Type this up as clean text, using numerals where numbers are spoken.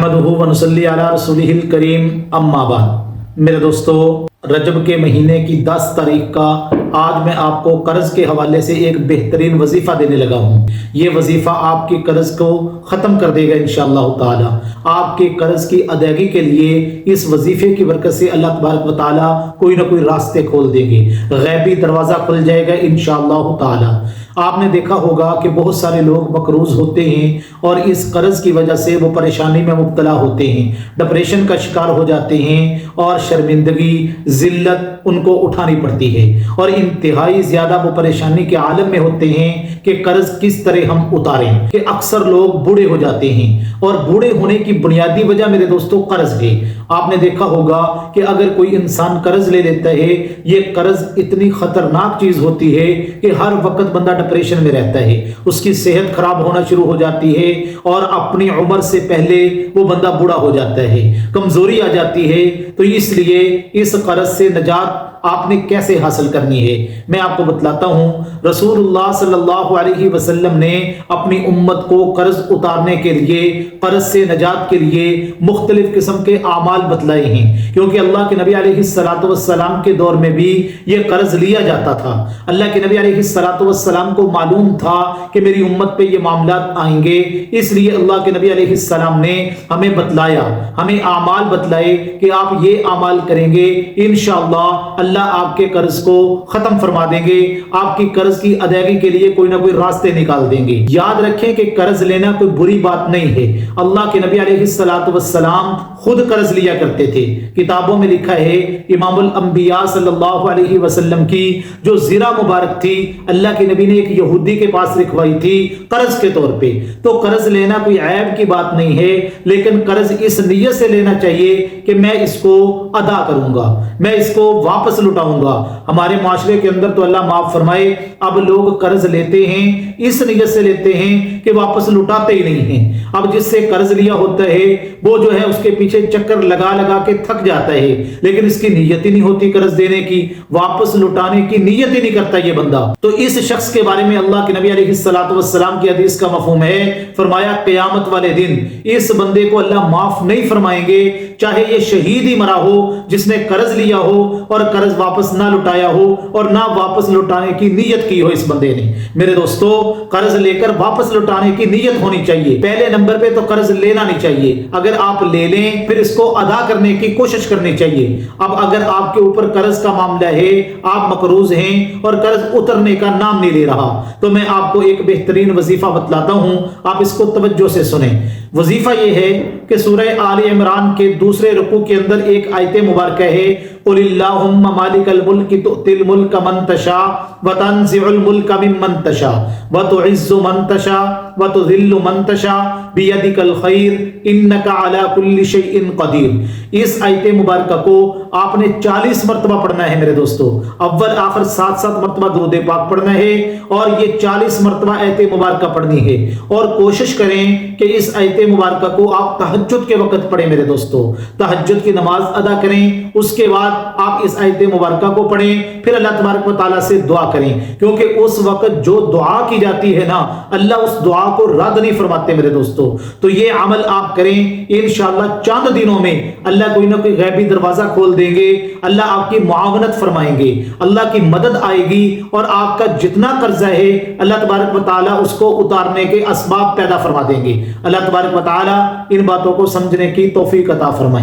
नहमदुहु व नुसल्ली अला रसूलिहिल करीम अम्मा बाद। मेरे दोस्तों, रजब के महीने की 10 तारीख का आज मैं आपको कर्ज के हवाले से एक बेहतरीन वजीफ़ा देने लगा हूँ। ये वजीफ़ा आपके कर्ज को ख़त्म कर देगा इंशाअल्लाह ताला। आपके कर्ज की अदायगी के लिए इस वजीफ़े की बरकत से अल्लाह तबारक व ताला कोई ना कोई रास्ते खोल देंगे, गैबी दरवाज़ा खुल जाएगा इंशाअल्लाह ताला। आपने देखा होगा कि बहुत सारे लोग मकरूज होते हैं और इस कर्ज की वजह से वो परेशानी में मुब्तला होते हैं, डिप्रेशन का शिकार हो जाते हैं और शर्मिंदगी जिल्लत उनको उठानी पड़ती है और इंतहाई ज़्यादा वो परेशानी के आलम में होते हैं कि कर्ज किस तरह हम उतारें। कि अक्सर लोग बूढ़े हो जाते हैं और बूढ़े होने की बुनियादी वजह मेरे दोस्तों कर्ज है। आपने देखा होगा कि अगर कोई इंसान कर्ज ले लेता है, ये कर्ज इतनी खतरनाक चीज होती है कि हर वक्त बंदा डिप्रेशन में रहता है, उसकी सेहत खराब होना शुरू हो जाती है और अपनी उम्र से पहले वो बंदा बूढ़ा हो जाता है, कमजोरी आ जाती है। तो इसलिए इस कर्ज से निजात आपने कैसे हासिल करनी है मैं आपको बतलाता हूँ। रसूलुल्लाह सल्लल्लाहु अलैहि वसल्लम ने अपनी उम्मत को कर्ज उतारने के लिए, कर्ज से निजात के लिए मुख्तलिफ किस्म के आमाल बतलाए हैं, क्योंकि अल्लाह के नबी अलैहिस्सलातु वस्सलाम के दौर में भी ये कर्ज लिया जाता था। अल्लाह के नबी अलैहिस्सलातु वस्सलाम को मालूम था कि मेरी उम्मत पे ये मामलात आएंगे, इसलिए अल्लाह के नबी अलैहिस्सलाम ने हमें बतलाया, हमें आमाल बतलाए कि आप ये आमाल करेंगे इंशाअल्लाह अल्लाह आपके कर्ज को खत्म फरमा देंगे, आपकी कर्ज की अदायगी के लिए कोई ना कोई रास्ते निकाल देंगे। याद रखें कि कर्ज लेना कोई बुरी बात नहीं है। अल्लाह के नबी अलैहिस्सलातु वस्सलाम खुद कर्ज लिया करते थे। किताबों में लिखा है, इमामुल अंबिया सल्लल्लाहु अलैहि वसल्लम की जो ज़िरा मुबारक थी, अल्लाह के नबी ने एक यहूदी के पास लिखवाई थी कर्ज के तौर पे। तो कर्ज लेना कोई ऐब की बात नहीं है, लेकिन कर्ज इस नीयत से लेना चाहिए कि मैं इसको अदा करूंगा, मैं इसको वापस लुटाऊंगा। हमारे माशरे के अंदर तो अल्लाह माफ फरमाए, अब लोग कर्ज लेते हैं इस नीयत से लेते हैं कि वापस लुटाते ही नहीं हैं। अब जिससे कर्ज लिया होता है वो जो है उसके पीछे चक्कर लगा लगा के थक जाता है, लेकिन इसकी नीयत ही नहीं होती कर्ज देने की, वापस लुटाने की नीयत ही नहीं करता ये बंदा। तो इस शख्स के बारे में अल्लाह के नबी अलैहिस्सलातु वस्सलाम की हदीस का मफहूम है, फरमाया क़यामत वाले दिन इस बंदे को अल्लाह माफ नहीं फरमाएंगे, चाहे ये शहीद ही मरा हो जिसने कर्ज लिया हो और कर्ज वापस ना लुटाया हो और ना वापस लुटाने की नीयत की हो इस बंदे ने। मेरे दोस्तों, कर्ज लेकर वापस लुटाने की नीयत होनी चाहिए। पहले नंबर पे तो कर्ज लेना नहीं चाहिए, अगर आप ले लें फिर इसको अदा करने की कोशिश करनी चाहिए। अब अगर आपके ऊपर कर्ज का मामला है, आप मकरूज हैं और कर्ज उतरने का नाम नहीं ले रहा, तो मैं आपको एक बेहतरीन वजीफा बतलाता हूं, आप इसको तवज्जो से सुने। वजीफा यह है कि सूरह आले इमरान के दूसरे रुकू के अंदर एक आयत मुबारक है, कुलिल्लाहुम्मा मालिकल मुल्क तुअतिल मुल्क मन तशा व तंज़िउल मुल्क मिम्मन तशा व तुइज़्ज़ु मन तशा व तुज़िल्लु मन तशा बियदिकल खैर इन्नका अला कुल्लि शैइन कदीर। इस आयत मुबारक को आपने 40 मरतबा पढ़ना है मेरे दोस्तों, अव्वल आखिर 7-7 मरतबा दुरूद पाक पढ़ना है और ये 40 मरतबा आयत मुबारक पढ़नी है। और कोशिश करें कि इस आयत मुबारक को आप तहज्जुद के वक्त पढ़ें मेरे दोस्तों, तहज्जुद की नमाज अदा करें, उसके बाद आप इस आयत मुबारक को पढ़ें, फिर अल्लाह तबारक व तआला से दुआ करें, क्योंकि उस वक्त जो दुआ की जाती है ना, अल्लाह उस दुआ को रद्द नहीं फरमाते मेरे दोस्तों। तो ये अमल आप करें, इंशाअल्लाह चंद दिनों में अल्लाह कोई ना कोई गैबी दरवाजा खोल देंगे, अल्लाह आपकी मुआवनत फरमाएंगे, अल्लाह की मदद आएगी और आपका जितना कर्जा है अल्लाह तबारक व तआला उसको उतारने के असबाब पैदा फरमा देंगे। अल्लाह तबारक व तआला इन बातों को समझने की तौफीक अता फरमाए।